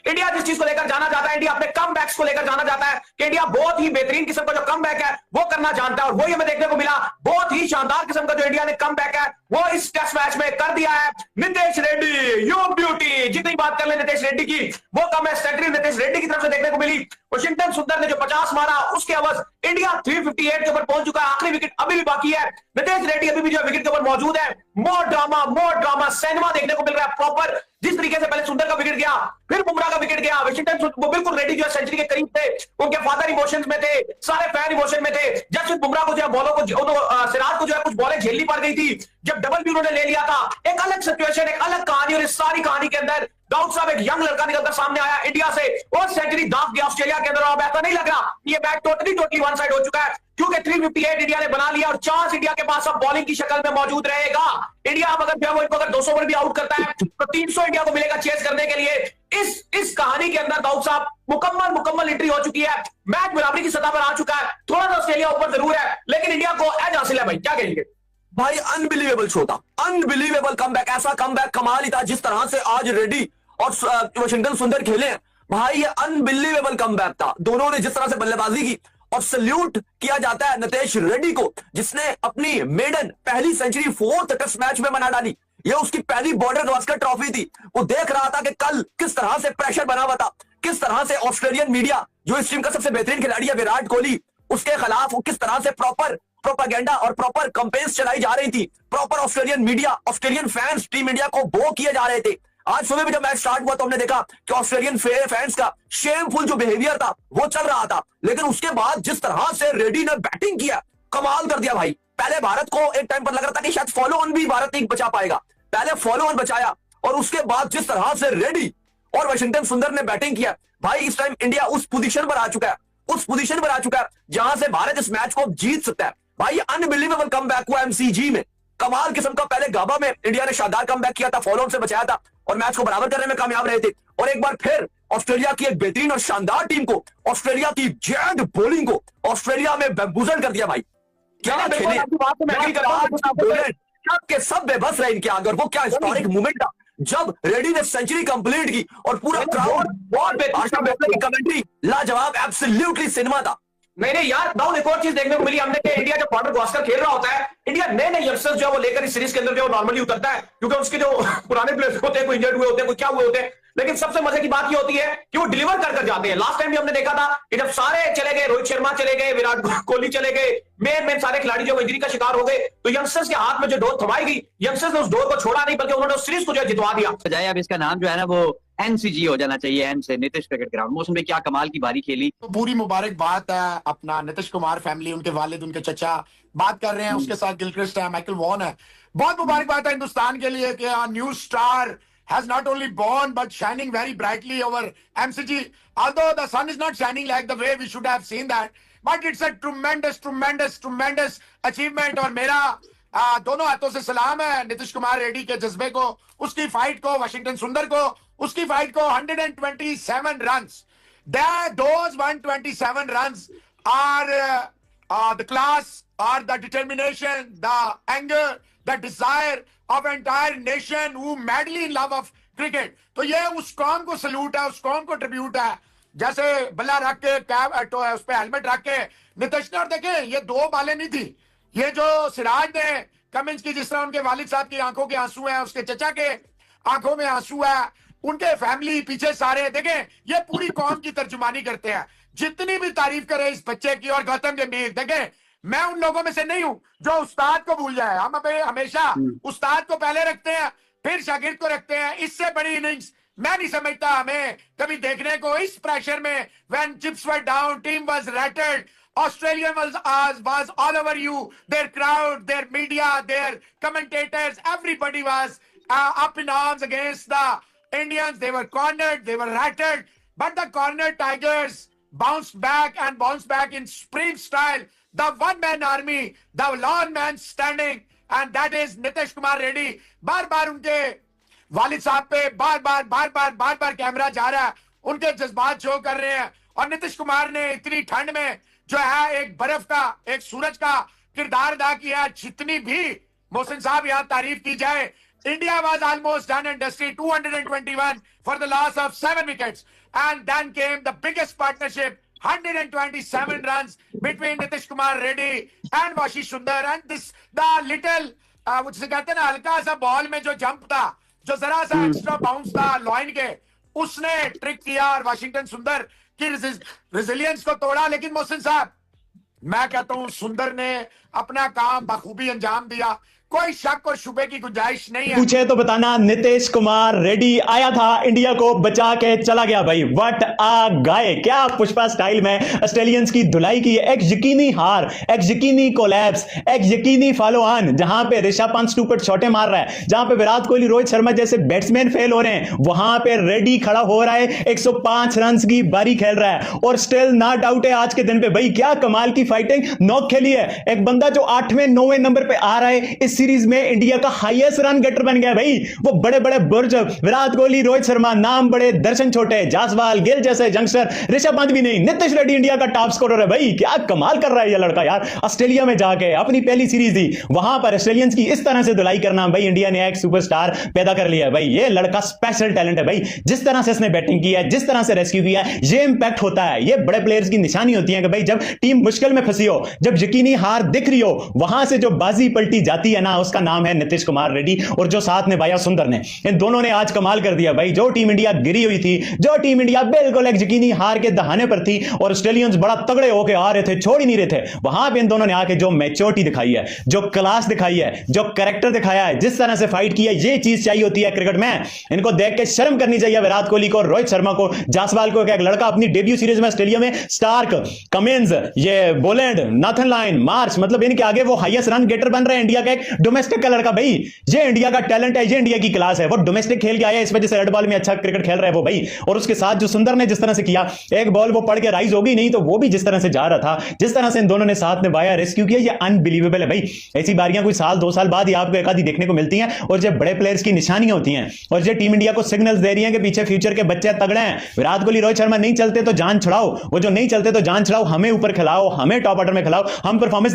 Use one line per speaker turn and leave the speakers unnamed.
India जिस चीज को लेकर जाना जाता है, इंडिया अपने कम बैक्स को लेकर जाना जाता है कि इंडिया बहुत ही बेहतरीन किस्म का जो कम बैक है वो करना जानता है, और वही हमें देखने को मिला। बहुत ही शानदार किस्म का जो इंडिया ने कम बैक है वो इस टेस्ट मैच में कर दिया है। नितेश रेड्डी, यू ब्यूटी, जितनी बात कर ले नितेश रेड्डी की वो कम है। सेंचुरी नितेश रेड्डी की तरफ से देखने को मिली। वॉशिंगटन सुंदर ने जो 50 मारा उसके अवध इंडिया 358 के ऊपर पहुंच चुका है। आखिरी विकेट अभी भी बाकी है। नितेश रेड्डी अभी भी जो विकेट के ऊपर मौजूद है। मोर ड्रामा सिनेमा देखने को मिल रहा है प्रॉपर। जिस तरीके से पहले सुंदर का विकेट गया, फिर बुमराह का विकेट गया, वॉशिंगटन वो बिल्कुल रेड्डी जो है सेंचुरी के करीब थे। उनके फादर इमोशंस में थे, सारे फैन इमोशन में थे। जब बुमराह को जो है बॉलों को सिराज को जो है कुछ बॉलें झेलनी पड़ गई थी, जब डबल भी उन्होंने ले लिया था। एक अलग सिचुएशन, एक अलग कहानी, और इस सारी कहानी के अंदर दाऊद साहब एक यंग लड़का निकलकर सामने आया इंडिया से और सेंचुरी दाग गया ऑस्ट्रेलिया के अंदर। अब ऐसा नहीं लग रहा ये मैच टोटली वन साइड हो चुका है, क्योंकि 358 इंडिया ने बना लिया और चांस इंडिया के पास अब बॉलिंग की शक्ल में मौजूद रहेगा। इंडिया अब अगर जो है इनको अगर 200 पर भी आउट करता है तो 300 इंडिया को मिलेगा चेस करने के लिए। इस कहानी के अंदर दाऊद साहब मुकम्मल एंट्री हो चुकी है। मैच बराबरी की सतह पर आ चुका है। थोड़ा सा ऑस्ट्रेलिया ऊपर जरूर है, लेकिन इंडिया को एज हासिल है। भाई क्या कहेंगे?
भाई अनबिलीवेबल शो था, अनबिलीवेबल कमबैक, ऐसा कमबैक कमाल ही था। जिस तरह से आज रेड्डी और वॉशिंगटन सुंदर खेले भाई, ये अनबिलीवेबल कमबैक था। दोनों ने जिस तरह से बल्लेबाजी की, और सल्यूट किया जाता है नितेश रेड्डी को, जिसने अपनी मेडन पहली सेंचुरी 4th टेस्ट मैच में बना डाली। ये उसकी पहली बॉर्डर गावस्कर ट्रॉफी थी। वो देख रहा था कि कल किस तरह से प्रेशर बना हुआ था, किस तरह से ऑस्ट्रेलियन मीडिया, जो इस टीम का सबसे बेहतरीन खिलाड़ी है विराट कोहली, उसके खिलाफ किस तरह से प्रॉपर प्रोपागेंडा और प्रॉपर कंपेन्स चलाई जा रही थी। Proper Australian media, Australian fans team India को बो किए जा रहे थे। आज सुबह भी जब मैच स्टार्ट हुआ तो हमने देखा कि ऑस्ट्रेलियन फैंस का शेमफुल जो बिहेवियर था वो चल रहा था। लेकिन उसके बाद जिस तरह से रेड्डी ने बैटिंग किया, कमाल कर दिया भाई। पहले भारत को एक टाइम पर लग रहा था कि शायद फॉलो ऑन भी भारत नहीं बचा पाएगा, पहले फॉलो ऑन बचाया, और उसके बाद जिस तरह से रेड्डी और वॉशिंगटन सुंदर ने बैटिंग किया भाई, इस टाइम इंडिया उस पोजीशन पर आ चुका है, उस पोजीशन पर आ चुका है जहां से भारत इस मैच को जीत सकता है। भाई अनबिलीवेबल कमबैक हुआ एमसीजी में, कमाल किस्म का। पहले गाबा में इंडिया ने शानदार कमबैक किया था, फॉलो ऑन से बचाया था और मैच को बराबर करने में कामयाब रहे थे। और एक बार फिर ऑस्ट्रेलिया की एक बेहतरीन और शानदार टीम को, ऑस्ट्रेलिया की जेड बॉलिंग को ऑस्ट्रेलिया में बेबूजन कर दिया भाई। क्या खेले, सबके सब बेबस रहे इनके आगे। और वो क्या हिस्टोरिक मूवमेंट था जब रेड्डी ने सेंचुरी कंप्लीट की और पूरा क्राउड, कमेंट्री लाजवाब, एब्सोल्युटली सिनेमा था।
नहीं यार दाऊद, एक और चीज देखने को मिली हमने कि इंडिया जब बॉर्डर गावस्कर खेल रहा होता है, इंडिया नए यंगस्टर्स जो है वो लेकर इस सीरीज के अंदर जो नॉर्मली उतरता है, क्योंकि उसके जो पुराने प्लेयर्स होते हैं, कोई इंजर्ड हुए होते हैं, कोई क्या हुए होते हैं। लेकिन सबसे मजे की बात ये होती है कि वो डिलीवर कर जाते हैं। लास्ट टाइम भी हमने देखा था कि जब सारे चले गए, रोहित शर्मा चले गए, विराट कोहली चले गए, मेन सारे खिलाड़ी जो इंजरी का शिकार हो गए, तो यंगस्टर्स के हाथ में जो डोर थमाई गई, यंगस्टर्स ने उस डोर को छोड़ा नहीं, बल्कि उन्होंने उस सीरीज को जो जितवा दिया।
बजाय अब इसका नाम जो है ना वो एनसीजी हो जाना चाहिए, एन से नीतीश क्रिकेट ग्राउंड। मौसम में क्या कमाल की बारी खेली।
तो पूरी मुबारकबाद है अपना नीतीश कुमार फैमिली, उनके वालिद, उनके चचा बात कर रहे हैं, उसके साथ गिलक्रिस्ट है, माइकल वॉन है। बहुत मुबारकबाद है हिंदुस्तान के लिए कि new star has not only born but shining very brightly over MCG. Although the sun is not shining like the way we should have seen that, but it's a tremendous achievement. और मेरा दोनों हाथों से सलाम है नीतीश कुमार रेड्डी के जज्बे को, उसकी फाइट को, वॉशिंगटन सुंदर को, उसकी फाइट को। 127 runs. Those 127 runs are the class, are the determination, the anger, the desire of entire nation who madly in love of cricket. तो ये उस कौम को सल्यूट है, उस कौम को ट्रिब्यूट है। जैसे बल्ला रख के कैप उस पे हेलमेट रख के नीतीश ने, और देखें ये 2 बालें नहीं थी, ये जो सिराज ने कमिंस की, जिस तरह उनके वालिद साहब की आंखों के आंसू हैं, उसके चचा के आंखों में आंसू है, उनके फैमिली पीछे सारे, देखें ये पूरी कौम की तर्जुमानी करते हैं। जितनी भी तारीफ करे इस बच्चे की और गौतम गंभीर, देखें मैं उन लोगों में से नहीं हूं जो उस्ताद को भूल जाए। हम हमेशा उस्ताद को पहले रखते हैं, फिर शागिर्द को रखते हैं। इससे बड़ी इनिंग्स मैं नहीं समझता हमें कभी देखने को इस प्रेशर में। When chips were down, team was rattled, Australia was all over you. Their crowd, their media, their commentators, everybody was up in arms against the Indians. They were cornered, they were rattled, but the cornered Tigers bounced back in sprint style. The one-man army, the lone man standing, and that is Nitish Kumar Reddy. बार-बार उनके वालिद साहब पे बार-बार camera जा रहा है, उनके जज्बात शो कर रहे हैं। और नीतीश कुमार ने इतनी ठंड में जो है एक बर्फ का, एक सूरज का किरदार अदा किया। जितनी भी मोहसिन साहब यहाँ तारीफ की जाए, India was almost done and dusted, 221 for the loss of 7 wickets. And then came the biggest partnership, 127 runs between Nitish Kumar Reddy and Vashi Sundar. And this, the little, मुझसे कहते हैं ना, हल्का सा बॉल में जो जंप था, जो जरा सा एक्स्ट्रा बाउंस था लॉइन के, उसने ट्रिक किया और वाशिंगटन सुंदर की रेजिलियंस को तोड़ा. लेकिन मोहसिन साहब, मैं कहता हूं सुंदर ने अपना काम बखूबी अंजाम दिया. कोई शक और शुबे की गुंजाइश नहीं है.
पूछे तो बताना, नीतीश कुमार रेड्डी आया था, इंडिया को बचा के चला गया भाई. वट आ गाय, क्या पुष्पा स्टाइल में ऑस्ट्रेलियंस की धुलाई की. एक यकीनी हार, एक यकीनी कोलैप्स, एक यकीनी फॉलो ऑन. जहां पे ऋषभ पंत स्टूपिड शॉटे मार रहा है, जहां पे विराट कोहली, रोहित शर्मा जैसे बैट्समैन फेल हो रहे हैं, वहां पे रेड्डी खड़ा हो रहा है, 105 रन की बारी खेल रहा है. और स्टिल नॉट आउट है आज के दिन पे भाई. क्या कमाल की फाइटिंग नॉक खेली है. एक बंदा जो 8वें 9वें नंबर पे आ रहा है इस सीरीज में, इंडिया का हाईएस्ट रन गेटर बन गया भाई. वो बड़े बड़े बुर्ज, विराट कोहली, रोहित शर्मा, नाम बड़े, दर्शन छोटे, जासवाल, गिल जैसे यंगस्टर, ऋषभ पंत भी नहीं, नीतीश रेड्डी इंडिया का टॉप स्कोरर है भाई. क्या कमाल कर रहा है ये लड़का यार. ऑस्ट्रेलिया में जाके अपनी पहली सीरीज दी, वहां पर ऑस्ट्रेलियंस की इस तरह से धुलाई करना भाई. इंडिया ने एक सुपरस्टार पैदा कर लिया है भाई. ये लड़का स्पेशल टैलेंट है भाई. जिस तरह से इसने बैटिंग की है, जिस तरह से रेस्क्यू किया है, ये इंपैक्ट होता है. ये बड़े प्लेयर्स की निशानी होती है कि भाई जब टीम मुश्किल में फंसी हो, जब यकीनी हार दिख रही हो, वहां से जो बाजी पलटी जाती है ना, उसका नाम है नीतीश कुमार रेड्डी. और जो साथ में भाया सुंदर ने, इन दोनों ने आज कमाल कर दिया भाई. जो टीम इंडिया गिरी हुई थी, जो टीम इंडिया बिल्कुल एक यकीनी हार के दहाने पर थी और ऑस्ट्रेलियंस बड़ा तगड़े होकर आ रहे थे, छोड़ ही नहीं रहे थे, वहां पे इन दोनों ने आके जो मैच्योरिटी दिखाई है, जो क्लास दिखाई है, जो कैरेक्टर दिखाया है, जिस तरह से फाइट की है, ये चीज चाहिए होती है क्रिकेट में. इनको देख के शर्म करनी चाहिए विराट कोहली को, रोहित शर्मा को, जासवाल को. एक लड़का अपनी डेब्यू सीरीज में ऑस्ट्रेलिया में, स्टार्क, कमिंस, ये बोलैंड, नाथन लायन, मार्च, मतलब इनके आगे वो हाईएस्ट रन गेटर बन रहे हैं. इंडिया का एक डोमेस्टिक का लड़का भाई. ये इंडिया का टैलेंट है, ये इंडिया की क्लास है. वो डोमेस्टिक खेल के आया, इस वजह से रेड बॉल में अच्छा क्रिकेट खेल रहा है वो भाई. और उसके साथ जो सुंदर ने जिस तरह से किया, एक बॉल वो पड़ के राइज होगी नहीं तो वो भी जिस तरह से जा रहा था, जिस तरह से इन दोनों ने साथ में बाया रेस्क्यू किया, ये अनबिलीवेबल है भाई. ऐसी बारियां कोई साल 2 साल बाद ही आपको एक आधी देखने को मिलती हैं. और जो बड़े प्लेयर्स की निशानियां होती हैं, और जो टीम इंडिया को सिग्नल्स दे रही हैं कि पीछे फ्यूचर के बच्चे तगड़े हैं. विराट कोहली, रोहित शर्मा नहीं चलते तो जान छुड़ाओ, वो जो नहीं चलते तो जान छुड़ाओ, हमें ऊपर खिलाओ, हमें टॉप ऑर्डर में खिलाओ, हम परफॉर्मेंस